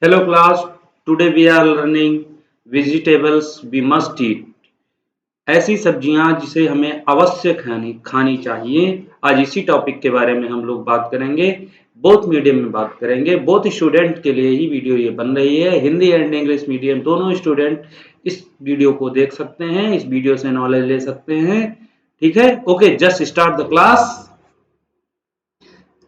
Hello class, today we are learning vegetables we must eat. ऐसी सब्जियां जिसे हमें अवश्य खानी खानी चाहिए। आज इसी टॉपिक के बारे में हम लोग बात करेंगे। बोथ मीडियम में बात करेंगे। बोथ स्टूडेंट के लिए ही वीडियो ये बन रही है। हिंदी एंड इंग्लिश मीडियम दोनों स्टूडेंट इस वीडियो को देख सकते हैं, इस वीडियो से नॉलेज ले सकते हैं। ठीक है, okay, just start the class.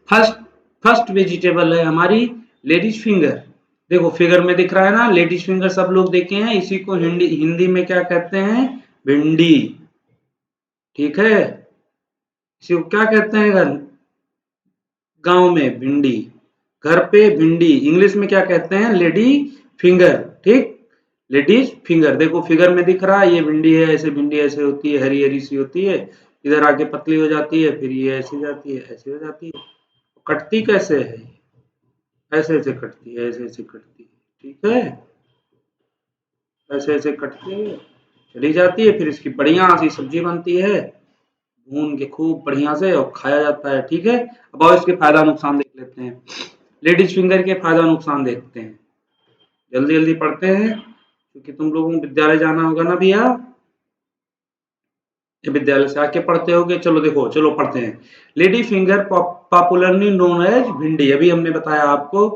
First first vegetable है हमारी लेडीज फिंगर। देखो फिगर में दिख रहा है ना, लेडीज फिंगर सब लोग देखे हैं। इसी को हिंदी हिंदी में क्या कहते हैं? भिंडी। ठीक है, इसी को क्या कहते हैं? घर गांव में भिंडी, घर पे भिंडी। इंग्लिश में क्या कहते हैं? Lady finger. ठीक, लेडीज फिंगर। देखो फिगर में दिख रहा है, ये भिंडी है। ऐसे भिंडी ऐसे होती है, हरी हरी सी होती है। इधर आके पतली हो जाती है, फिर ये ऐसी जाती है, ऐसी हो जाती है। कटती कैसे है? ऐसे ऐसे कटती है, ऐसे ऐसे कटती है। ठीक है, ऐसे ऐसे कटती है, चली जाती है। फिर इसकी बढ़िया सी सब्जी बनती है, भून के खूब बढ़िया से, और खाया जाता है। ठीक है, अब और इसके फायदा नुकसान देख लेते हैं। लेडीज फिंगर के फायदा नुकसान देखते हैं, जल्दी जल्दी पढ़ते हैं, क्योंकि तुम लोगों को विद्यालय जाना होगा ना भैया। ये विद्यालय से आके पढ़ते होगे। चलो देखो, चलो पढ़ते हैं। Lady finger popularly known as bhindi. अभी हमने बताया आपको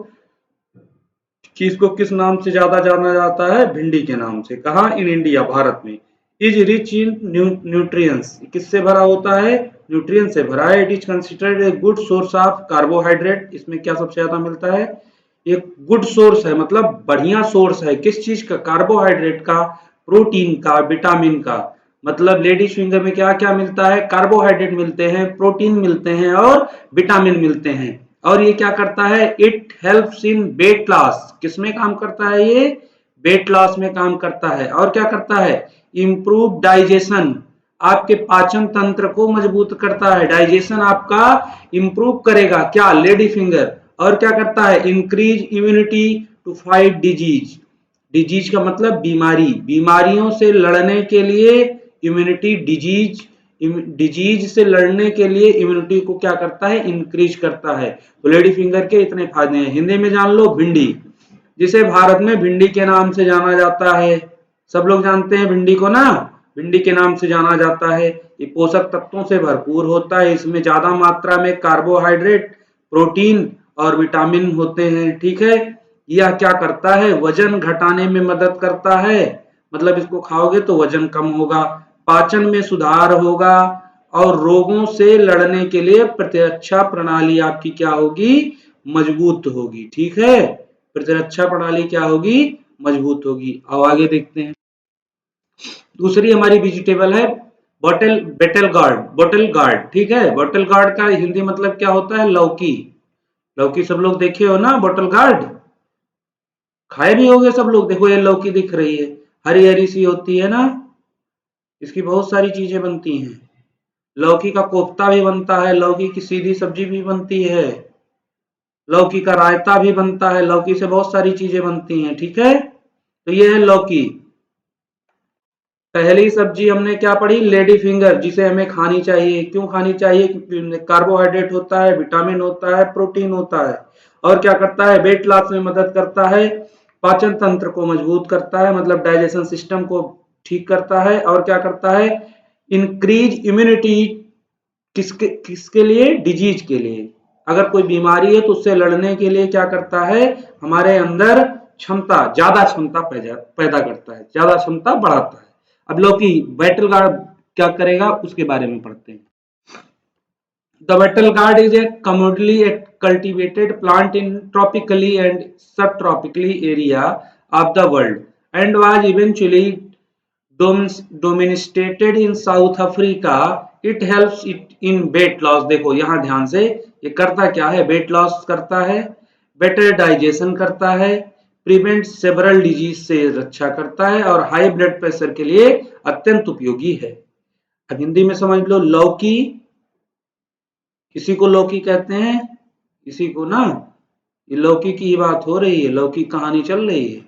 कि इसको किस नाम से ज्यादा जाना जाता है? भिंडी के नाम से। कहा? इन इंडिया, भारत में। Is rich in nutrients. किससे भरा होता है? न्यूट्रिएंट्स से भरा है। It is considered a good source of carbohydrate. इसमें क्या सबसे ज्यादा मिलता है? ये गुड सोर्स है, मतलब बढ़िया सोर्स है। किस चीज का? कार्बोहाइड्रेट का, प्रोटीन का, विटामिन का। मतलब लेडीज फिंगर में क्या क्या मिलता है? कार्बोहाइड्रेट मिलते हैं, प्रोटीन मिलते हैं, और विटामिन मिलते हैं। और ये क्या करता है? It helps in weight loss. किसमें काम करता है ये? वेट लॉस में काम करता है। और क्या करता है? Improve digestion. आपके पाचन तंत्र को मजबूत करता है। डाइजेशन आपका इंप्रूव करेगा। क्या? Lady finger. और क्या करता है? Increase immunity to fight disease. Disease का मतलब बीमारी, बीमारियों से लड़ने के लिए इम्यूनिटी। डिजीज से लड़ने के लिए इम्यूनिटी को क्या करता है? इंक्रीज करता है। तो लेडी फिंगर के इतने फायदे हैं। हिंदी में जान लो, भिंडी, जिसे भारत में भिंडी के नाम से जाना जाता है। सब लोग जानते हैं भिंडी को ना, भिंडी के नाम से जाना जाता है। ये पोषक तत्वों से भरपूर होता है। इसमें ज्यादा मात्रा में कार्बोहाइड्रेट, प्रोटीन और विटामिन होते हैं। ठीक है, यह क्या करता है? वजन घटाने में मदद करता है। मतलब इसको खाओगे तो वजन कम होगा, पाचन में सुधार होगा, और रोगों से लड़ने के लिए प्रतिरक्षा प्रणाली आपकी क्या होगी? मजबूत होगी। ठीक है, प्रतिरक्षा प्रणाली क्या होगी? मजबूत होगी। अब आगे देखते हैं। दूसरी हमारी वेजिटेबल है bottle betel gourd. Bottle gourd, ठीक है। बॉटल गार्ड का हिंदी मतलब क्या होता है? लौकी। लौकी सब लोग देखे हो ना? बॉटल गार्ड खाए भी होंगे सब लोग। देखो ये लौकी दिख रही है, हरी हरी सी होती है ना। इसकी बहुत सारी चीजें बनती हैं। लौकी का कोफ्ता भी बनता है, लौकी की सीधी सब्जी भी बनती है, लौकी का रायता भी बनता है। लौकी से बहुत सारी चीजें बनती हैं। ठीक है, तो ये है लौकी। पहली सब्जी हमने क्या पढ़ी? लेडी फिंगर, जिसे हमें खानी चाहिए। क्यों खानी चाहिए? क्योंकि कार्बोहाइड्रेट होता है, विटामिन होता है, प्रोटीन होता है। और क्या करता है? वेट लॉस में मदद करता है, पाचन तंत्र को मजबूत करता है, मतलब डाइजेशन सिस्टम को ठीक करता है। और क्या करता है? Increase immunity. किसके किसके लिए? डिजीज के लिए। अगर कोई बीमारी है तो उससे लड़ने के लिए क्या करता है? हमारे अंदर क्षमता, ज्यादा क्षमता पैदा करता है, ज्यादा क्षमता बढ़ाता है। अब लौकी बैटल गार्ड क्या करेगा उसके बारे में पढ़ते हैं। The bottle gourd is a commonly cultivated plant in tropically and subtropically area of the world and was eventually domesticated in South Africa. It helps it in weight loss. देखो यहाँ ध्यान से, ये करता क्या है? वेट लॉस करता है, बेटर डाइजेशन करता है, प्रिवेंट सेवरल डिजीज से रक्षा करता है, और हाई ब्लड प्रेशर के लिए अत्यंत उपयोगी है। अब हिंदी में समझ लो। लौकी, किसी को लौकी कहते हैं, किसी को ना। ये लौकी की बात हो रही है, लौकी कहानी चल रही है।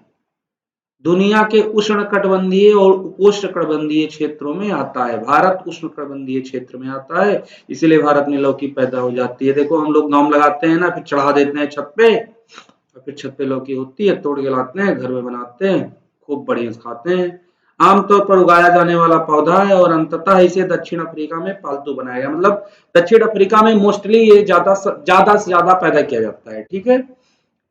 दुनिया के उष्णकटिबंधीय और उपोष्णकटिबंधीय क्षेत्रों में आता है। भारत उष्णकटिबंधीय क्षेत्र में आता है, इसीलिए भारत में लौकी पैदा हो जाती है। देखो हम लोग नाम लगाते हैं ना, फिर चढ़ा देते हैं छत पे। और फिर छत पे लौकी होती है, तोड़ के लाते हैं, घर में बनाते हैं, खूब बढ़िया से खाते हैं। आमतौर पर उगाया जाने वाला पौधा है और अंततः इसे दक्षिण अफ्रीका में पालतू बनाया गया, मतलब दक्षिण अफ्रीका में मोस्टली ये ज्यादा से ज्यादा पैदा किया जाता है। ठीक है,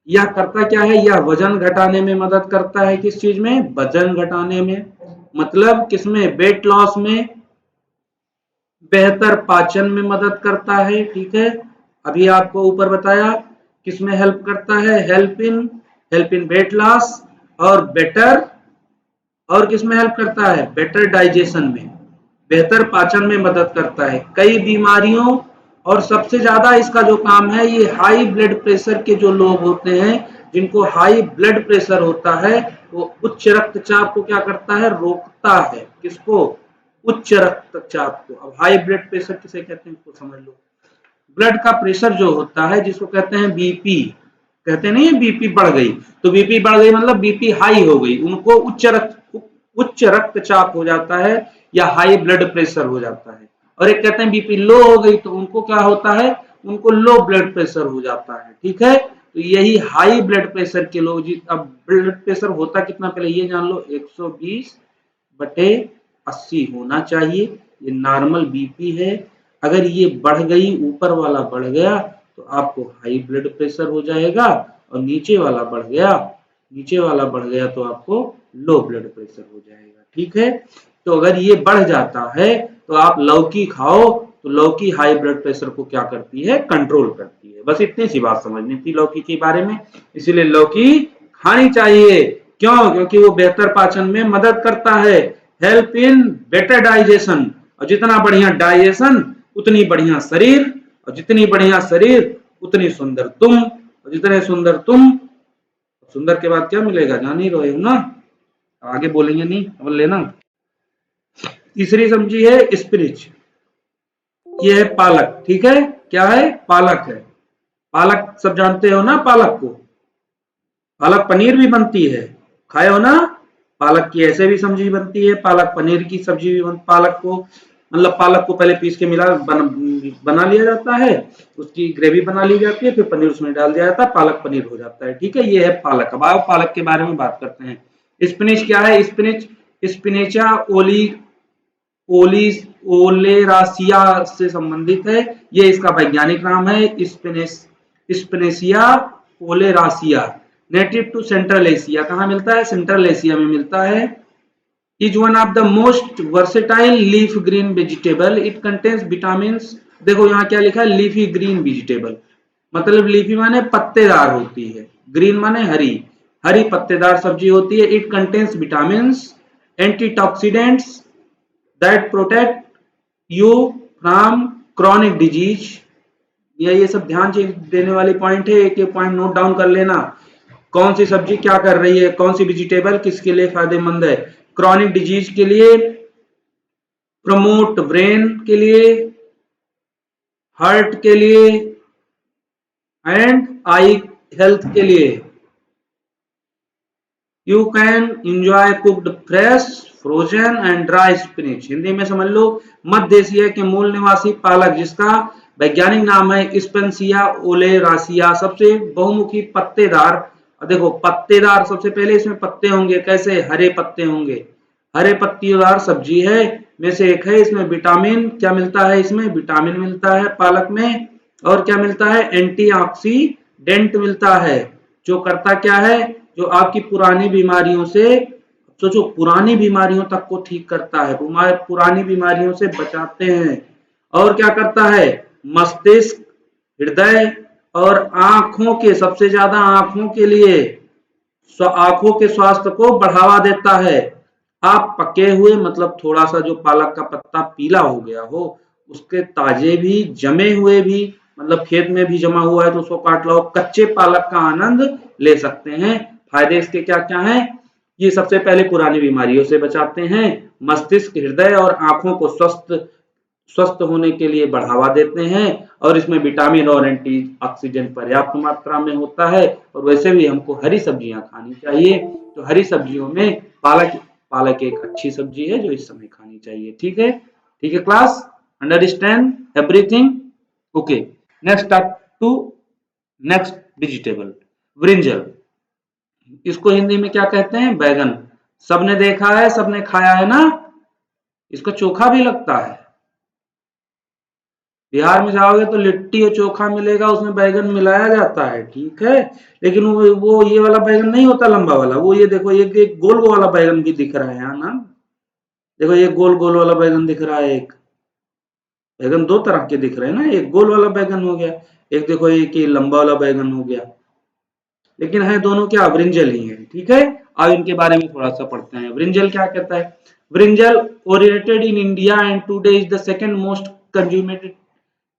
यह करता क्या है, यह वजन घटाने में मदद करता है। किस चीज में? वजन घटाने में, मतलब किसमें? वेट लॉस में, बेहतर पाचन में मदद करता है। ठीक है, अभी आपको ऊपर बताया किसमें हेल्प करता है, हेल्प इन वेट लॉस, और बेटर, और किसमें हेल्प करता है? बेटर डाइजेशन में, बेहतर पाचन में मदद करता है कई बीमारियों। और सबसे ज्यादा इसका जो काम है, ये हाई ब्लड प्रेशर के जो लोग होते हैं, जिनको हाई ब्लड प्रेशर होता है, वो उच्च रक्तचाप को क्या करता है? रोकता है। किसको? उच्च रक्तचाप को। अब हाई ब्लड प्रेशर किसे कहते हैं, इसको समझ लो। ब्लड का प्रेशर जो होता है, जिसको कहते हैं बीपी, कहते नहीं है बीपी बढ़ गई, तो बीपी बढ़ गई मतलब बीपी हाई हो गई, उनको उच्च रक्तचाप हो जाता है या हाई ब्लड प्रेशर हो जाता है। और एक कहते हैं बीपी लो हो गई, तो उनको क्या होता है? उनको लो ब्लड प्रेशर हो जाता है। ठीक है, तो यही हाई ब्लड प्रेशर के लोग जी। अब ब्लड प्रेशर होता कितना, पहले ये जान लो, 120/80 होना चाहिए, ये नॉर्मल बीपी है। अगर ये बढ़ गई, ऊपर वाला बढ़ गया, तो आपको हाई ब्लड प्रेशर हो जाएगा, और नीचे वाला बढ़ गया तो आपको लो ब्लड प्रेशर हो जाएगा। ठीक है, तो अगर ये बढ़ जाता है तो आप लौकी खाओ, तो लौकी हाई ब्लड प्रेशर को क्या करती है? कंट्रोल करती है। बस इतनी सी बात समझनी थी लौकी के बारे में, इसीलिए लौकी खानी चाहिए। क्यों? क्योंकि वो बेहतर पाचन में मदद करता है, हेल्प इन बेटर डाइजेशन, और जितना बढ़िया डाइजेशन उतनी बढ़िया शरीर, और जितनी बढ़िया शरीर उतनी सुंदर तुम, और जितने सुंदर तुम, सुंदर के बाद क्या मिलेगा जान ही रहे हो ना, आगे बोलेंगे नहीं, अब लेना। तीसरी सब्जी है स्पिरिच, ये है पालक। ठीक है, क्या है? पालक है। पालक सब जानते हो ना, पालक को, पालक पनीर भी बनती है, खाए हो ना? पालक की ऐसे भी सब्जी बनती है, पालक पनीर की सब्जी भी पालक को, मतलब पालक को पहले पीस के बना लिया जाता है, उसकी ग्रेवी बना ली जाती है, फिर पनीर उसमें डाल दिया जाता है, पालक पनीर हो जाता है। ठीक है, ये है पालक। अब आओ पालक के बारे में बात करते हैं। स्पिनिच क्या है? स्पिनेचा ओलिस ओलेरासिया से संबंधित है, ये इसका वैज्ञानिक नाम है। Spinacia oleracea, native to central Asia. कहाँ मिलता है? सेंट्रल एशिया में मिलता है। Is one of the most versatile leaf green vegetable, it contains vitamins. देखो यहाँ क्या लिखा है? लीफी ग्रीन वेजिटेबल, मतलब लीफी माने पत्तेदार होती है, ग्रीन माने हरी, हरी पत्तेदार सब्जी होती है। It contains vitamins, antioxidants that protect you from chronic disease. ये सब ध्यान देने वाली पॉइंट है, एक एक पॉइंट नोट डाउन कर लेना। कौन सी सब्जी क्या कर रही है, कौन सी वेजिटेबल किसके लिए फायदेमंद है? क्रॉनिक डिजीज के लिए, प्रमोट ब्रेन के लिए, हार्ट के लिए, एंड आई हेल्थ के लिए। You can enjoy cooked fresh, frozen and dry spinach. Hindi में समझ लो, मध्य एशिया के मूल निवासी पालक, जिसका वैज्ञानिक नाम है स्पेंसिया ओलेरासिया, सबसे बहुमुखी पत्तेदार। देखो पत्तेदार, सबसे पहले इसमें पत्ते होंगे, कैसे? हरे पत्ते होंगे, हरे पत्तीदार सब्जी है में से एक है। इसमें विटामिन क्या मिलता है? इसमें विटामिन मिलता है पालक में, और क्या मिलता है? एंटीऑक्सीडेंट मिलता है, जो करता क्या है? जो आपकी पुरानी बीमारियों से, सोचो पुरानी बीमारियों तक को ठीक करता है, पुरानी बीमारियों से बचाते हैं। और क्या करता है? मस्तिष्क, हृदय और आंखों के, सबसे ज्यादा आंखों के लिए, आंखों के स्वास्थ्य को बढ़ावा देता है। आप पके हुए, मतलब थोड़ा सा जो पालक का पत्ता पीला हो गया हो, उसके ताजे भी, जमे हुए भी, मतलब खेत में भी जमा हुआ है तो उसको काट लो, कच्चे पालक का आनंद ले सकते हैं। फायदे इसके क्या क्या हैं? ये सबसे पहले पुरानी बीमारियों से बचाते हैं, मस्तिष्क, हृदय और आंखों को स्वस्थ होने के लिए बढ़ावा देते हैं, और इसमें विटामिन और एंटीऑक्सीडेंट पर्याप्त मात्रा में होता है। और वैसे भी हमको हरी सब्जियां खानी चाहिए, तो हरी सब्जियों में पालक पालक एक अच्छी सब्जी है जो इस समय खानी चाहिए। ठीक है, ठीक है class, understand everything? Okay, next up to next vegetable. Brinjal, इसको हिंदी में क्या कहते हैं? बैगन। सबने देखा है, सबने खाया है ना, इसका चोखा भी लगता है। बिहार में जाओगे तो लिट्टी और चोखा मिलेगा, उसमें बैगन मिलाया जाता है, ठीक है। लेकिन वो ये वाला बैगन नहीं होता लंबा वाला, वो ये देखो एक गोल गोल वाला बैगन भी दिख रहा है यहाँ ना, देखो ये गोल गोल वाला बैगन दिख रहा है। एक बैगन दो तरह के दिख रहे हैं ना, एक गोल वाला बैगन हो गया, एक देखो एक ये लंबा वाला बैगन हो गया, लेकिन है दोनों क्या? ब्रिंजल ही है, ठीक है। अब इनके बारे में थोड़ा सा पढ़ते हैं। ब्रिंजल क्या कहता है? Brinjal oriented in India and today is the second most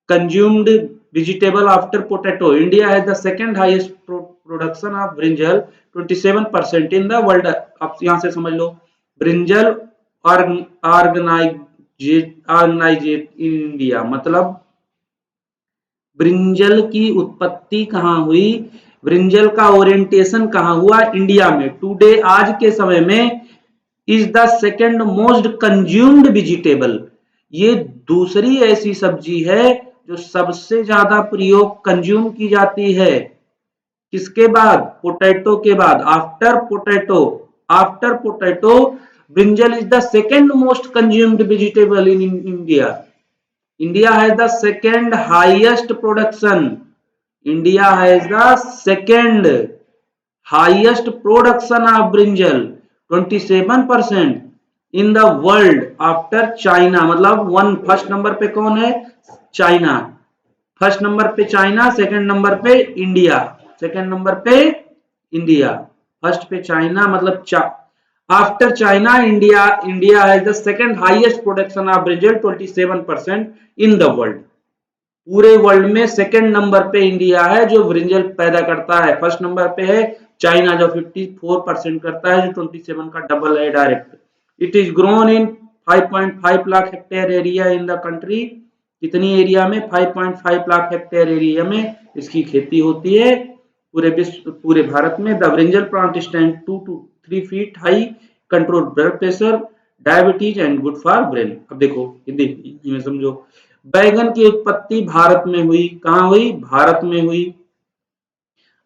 consumed vegetable after potato. India has the second highest production of brinjal, 27% in the world. आप यहाँ से समझ लो, ब्रिंजल ऑर्गेनाइजेट इन इंडिया, मतलब ब्रिंजल की उत्पत्ति कहाँ हुई, ब्रिंजल का ओरिएंटेशन कहाँ हुआ? इंडिया में। टुडे, आज के समय में, is the second most consumed vegetable, ये दूसरी ऐसी सब्जी है जो सबसे ज्यादा प्रयोग कंज्यूम की जाती है। किसके बाद? पोटैटो के बाद। After potato brinjal is the second most consumed vegetable in India. India has the second highest production, India has the second highest production of brinjal, 27% in the world after China. मतलब first number पे कौन है? China. First number पे China, second number पे India, second number पे India, first पे China, मतलब after China India has the second highest production of brinjal, 27% in the world. पूरे वर्ल्ड में सेकंड नंबर पे इंडिया है जो ब्रिंजल पैदा करता है। फर्स्ट नंबर पे है चाइना जो 54% करता है, जो 27 का डबल है direct. It is grown in 5.5 lakh hectare area in the country. कितनी एरिया में? 5.5 लाख हेक्टेयर एरिया में इसकी खेती होती है पूरे विश्व, पूरे भारत में। The brinjal plant stand 2 to 3 feet high, control blood pressure, diabetes and good for brain. अब देखो हिंदी में समझो, बैगन की उत्पत्ति भारत में हुई। कहाँ हुई? भारत में हुई।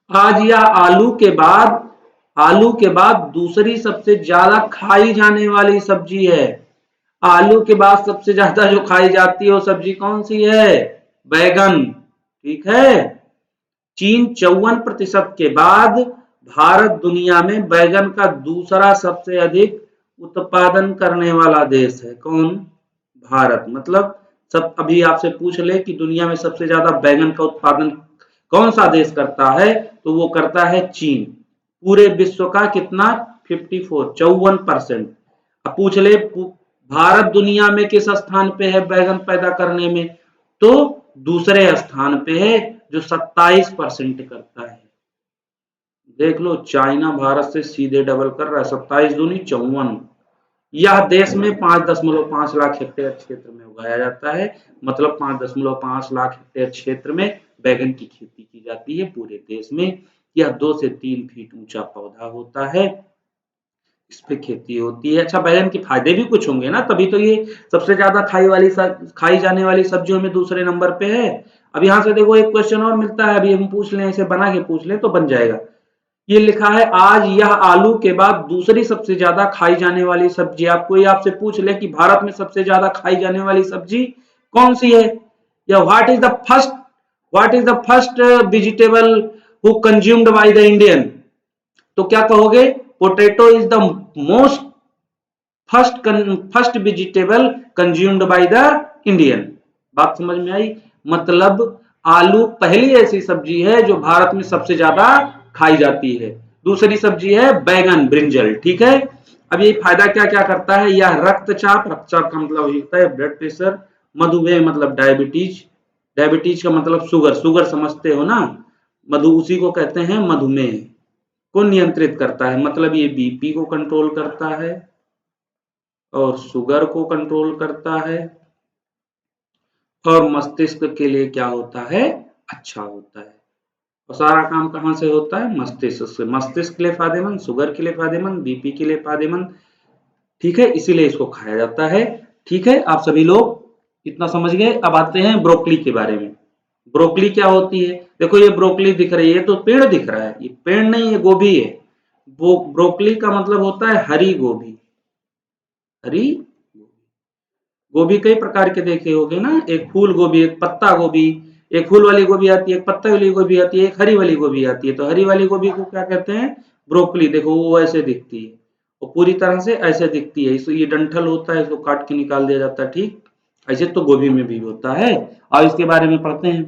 आज यह आलू के बाद दूसरी सबसे ज्यादा खाई जाने वाली सब्जी है। आलू के बाद सबसे ज्यादा जो खाई जाती है वो सब्जी कौन सी है? बैगन, ठीक है। चीन 54% के बाद भारत दुनिया में बैगन का दूसरा सबसे अधिक उत्पादन करने वाला देश है। कौन? भारत। मतलब सब अभी आपसे पूछ ले कि दुनिया में सबसे ज्यादा बैगन का उत्पादन कौन सा देश करता है, तो वो करता है चीन। पूरे विश्व का कितना? 54% अब पूछ ले भारत दुनिया में किस स्थान पे है बैगन पैदा करने में, तो दूसरे स्थान पे है जो 27% करता है। देख लो, चाइना भारत से सीधे डबल कर रहा है, 27 दूनी 54। यह देश में 5.5 लाख हेक्टेयर क्षेत्र में उगाया जाता है। मतलब 5.5 लाख हेक्टेयर क्षेत्र में बैगन की खेती की जाती है पूरे देश में। यह 2 से 3 फीट ऊंचा पौधा होता है, इस पे खेती होती है। अच्छा, बैगन के फायदे भी कुछ होंगे ना, तभी तो ये सबसे ज्यादा खाई जाने वाली सब्जियों में दूसरे नंबर पे है। अब यहाँ से देखो एक क्वेश्चन और मिलता है, अभी हम पूछ लें, इसे बना के पूछ लें तो बन जाएगा। ये लिखा है आज यह आलू के बाद दूसरी सबसे ज्यादा खाई जाने वाली सब्जी। आपको ये आपसे पूछ ले कि भारत में सबसे ज्यादा खाई जाने वाली सब्जी कौन सी है, या what is the first vegetable who consumed by the Indian, तो क्या कहोगे? Potato is the most first vegetable consumed by the Indian. बात समझ में आई? मतलब आलू पहली ऐसी सब्जी है जो भारत में सबसे ज्यादा खाई जाती है। दूसरी सब्जी है बैगन, ब्रिंजल, ठीक है। अब ये फायदा क्या क्या करता है? यह रक्तचाप का मतलब होता है ब्लड प्रेशर, मधुमेह मतलब डायबिटीज, डायबिटीज का मतलब शुगर समझते हो ना, उसी को कहते हैं मधुमेह, को नियंत्रित करता है। मतलब ये बीपी को कंट्रोल करता है और शुगर को कंट्रोल करता है, और मस्तिष्क के लिए क्या होता है? अच्छा होता है। और सारा काम कहाँ से होता है? मस्तिष्क से। मस्तिष्क के लिए फायदेमंद, शुगर के लिए फायदेमंद, बीपी के लिए फायदेमंद, ठीक है, इसीलिए इसको खाया जाता है। ठीक है, आप सभी लोग इतना समझ गए। अब आते हैं ब्रोकली के बारे में। ब्रोकली क्या होती है? देखो ये ब्रोकली दिख रही है तो पेड़ दिख रहा है, ये पेड़ नहीं है, गोभी है। वो ब्रोकली का मतलब होता है हरी गोभी। हरी गोभी कई प्रकार के देखे होगे ना, एक फूल गोभी, एक पत्ता गोभी, एक फूल वाली गोभी आती है, एक पत्ता वाली गोभी आती है, एक हरी वाली गोभी आती है। तो हरी वाली गोभी को क्या कहते हैं? ब्रोकली। देखो वो ऐसे दिखती है, वो पूरी तरह से ऐसे दिखती है। इसको ये डंठल होता है, इसको काट के निकाल दिया जाता है, ठीक। ऐसे तो गोभी में भी होता है। और इसके बारे में पढ़ते हैं।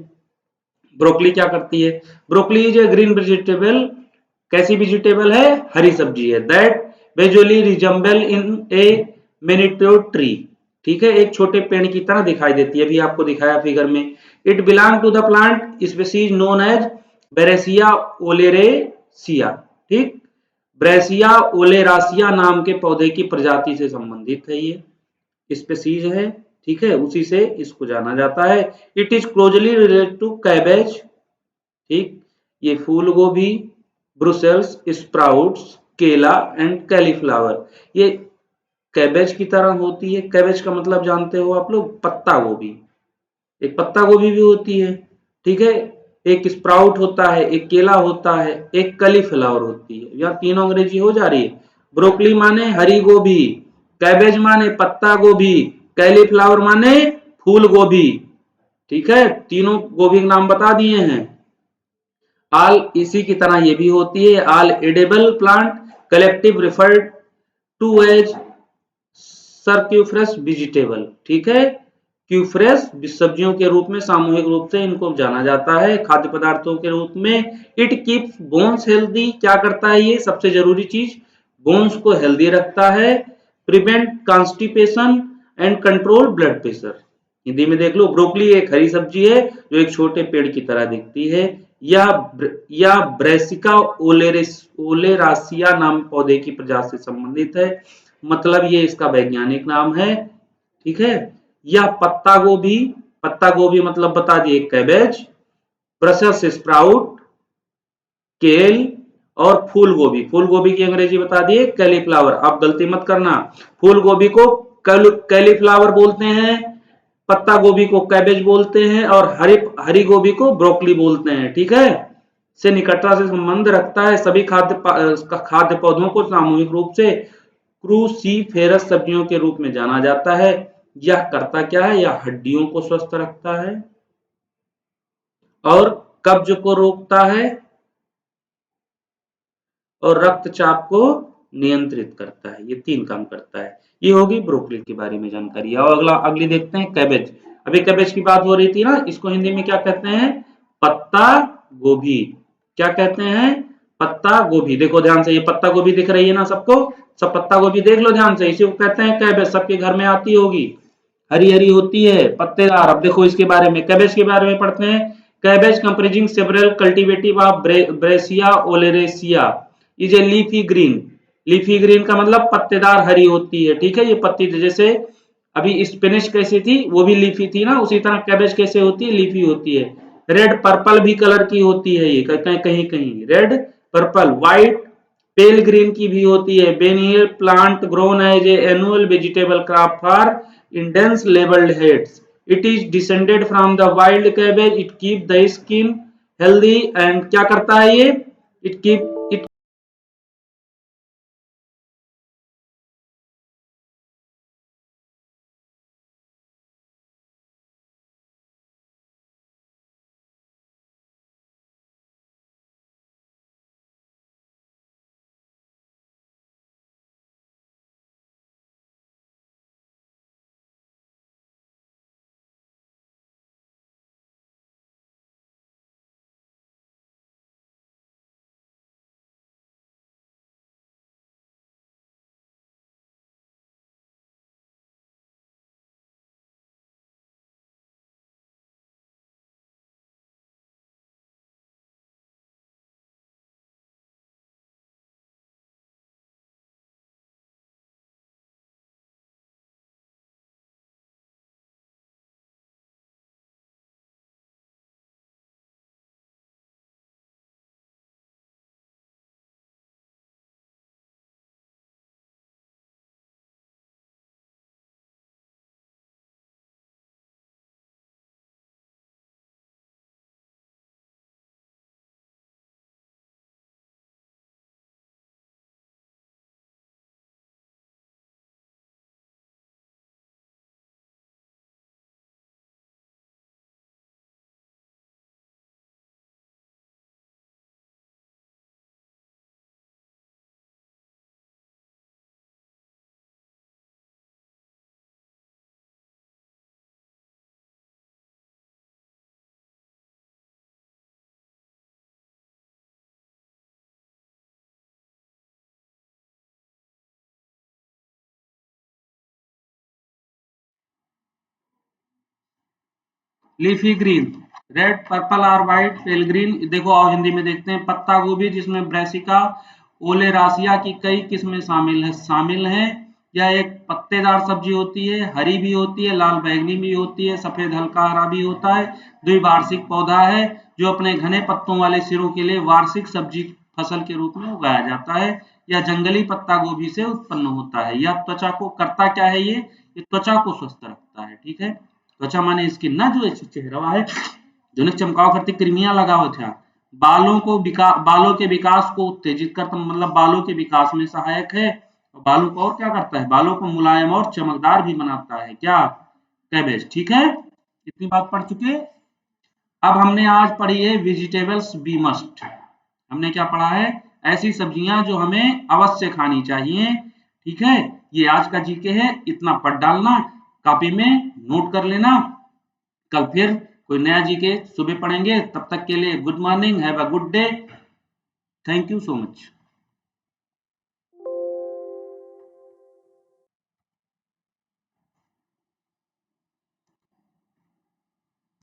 ब्रोकली क्या करती है? Broccoli is a green vegetable. कैसी वेजिटेबल है? हरी सब्जी है। That visually resemble in a मैनीट्यूड ट्री। ठीक है, एक छोटे पेड़ की तरह दिखाई देती है, अभी आपको दिखाया फिगर में। It belong to the plant species known as Brassica oleracea. ठीक, ब्रेसिया ओलेरासिया नाम के पौधे की प्रजाति से संबंधित है ये, स्पीसीज है। ठीक है, उसी से इसको जाना जाता है। It is closely related to cabbage. ठीक, ये फूल गोभी, brussels sprouts, kale and cauliflower, ये कैबेज की तरह होती है। कैबेज का मतलब जानते हो आप लोग? पत्ता गोभी। एक पत्ता गोभी भी होती है, ठीक है। एक स्प्राउट होता है, एक केला होता है, एक कलीफ्लावर होती है। यहाँ तीनों अंग्रेजी हो जा रही है। ब्रोकली माने हरी गोभी, कैबेज माने पत्ता गोभी, कैलीफ्लावर माने फूल गोभी। ठीक है, तीनों गोभी के नाम बता दिए हैं। आल इसी की तरह ये भी होती है। All edible plant collective referred to as cruciferous vegetable. ठीक है, क्यूफ्रेस सब्जियों के रूप में सामूहिक रूप से इनको जाना जाता है, खाद्य पदार्थों के रूप में। It keeps bones healthy. क्या करता है ये? सबसे जरूरी चीज, बोन्स को हेल्दी रखता है। Prevent constipation and control blood pressure. Hindi में देख लो, ब्रोकली एक हरी सब्जी है जो एक छोटे पेड़ की तरह दिखती है। यह ब्रेसिका ओलेरासिया नाम पौधे की प्रजाति से संबंधित है, मतलब ये इसका वैज्ञानिक नाम है। ठीक है, यह पत्ता गोभी मतलब बता दिए कैबेज, ब्रसेल्स स्प्राउट, केल और फूल गोभी। फूल गोभी की अंग्रेजी बता दिए कैलीफ्लावर। आप गलती मत करना, फूल गोभी को कैलीफ्लावर बोलते हैं, पत्ता गोभी को कैबेज बोलते हैं, और हरी हरी गोभी को ब्रोकली बोलते हैं। ठीक है, से निकटता से संबंध रखता है। सभी खाद्य पौधों को सामूहिक रूप से क्रूसीफेरस सब्जियों के रूप में जाना जाता है। यह करता क्या है? यह हड्डियों को स्वस्थ रखता है और कब्ज को रोकता है और रक्तचाप को नियंत्रित करता है। ये तीन काम करता है। ये होगी ब्रोकली के बारे में जानकारी। और अगली देखते हैं कैबेज। अभी कैबेज की बात हो रही थी ना, इसको हिंदी में क्या कहते हैं? पत्ता गोभी। क्या कहते हैं? पत्ता गोभी। देखो ध्यान से, ये पत्ता गोभी दिख रही है ना सबको? सब पत्ता गोभी देख लो ध्यान से, इसी को कहते हैं कैबेज। सबके घर में आती होगी, हरी हरी होती है, पत्तेदार। अब देखो इसके बारे में, कैबेज के बारे में पढ़ते हैं। Cabbage comprising several cultivative of Brassica oleracea is a leafy green. Leafy green का मतलब पत्तेदार हरी होती है। ठीक है, ये पत्ती जैसे अभी स्पिनिश कैसी थी, वो भी लीफी थी ना, उसी तरह कैबेज कैसे होती है? लीफी होती है। रेड पर्पल भी कलर की होती है ये, कहीं कहीं red, purple, white, pale green की भी होती है। Biennial plant grown as a annual vegetable crop for in dense labeled heads. It is descended from the wild cabbage. It keep the skin healthy and क्या करता है ये? It leafy green, red, purple और white, pale green. देखो आओ हिंदी में देखते हैं। पत्ता गोभी जिसमें ब्रेसिका ओलेरासिया की कई किस्में शामिल हैं। यह एक पत्तेदार सब्जी होती है, हरी भी होती है, लाल बैंगनी भी होती है, सफेद हल्का हरा भी होता है। द्विवार्षिक पौधा है जो अपने घने पत्तों वाले सिरों के लिए वार्षिक सब्जी फसल के रूप में उगाया जाता है। यह जंगली पत्ता गोभी से उत्पन्न होता है। यह त्वचा को करता क्या है, ये त्वचा को स्वस्थ रखता है। ठीक है, त्वचा माने स्किन ना, जो चेहरा है जो चमकाव करती कृमियां लगाओ था। बालों के विकास को उत्तेजित करता, मतलब बालों के विकास में सहायक है। बालों को और क्या करता है, बालों को मुलायम और चमकदार भी बनाता है। क्या, कैबेज। ठीक है, इतनी बात पढ़ चुके। अब हमने आज पढ़ी है वेजिटेबल्स बी मस्ट। हमने क्या पढ़ा है, ऐसी सब्जियां जो हमें अवश्य खानी चाहिए। ठीक है, ये आज का जीके है, इतना पढ़ डालना, कॉपी में नोट कर लेना। कल फिर कोई नया जीके सुबह पढ़ेंगे। तब तक के लिए good morning, have a good day, thank you so much.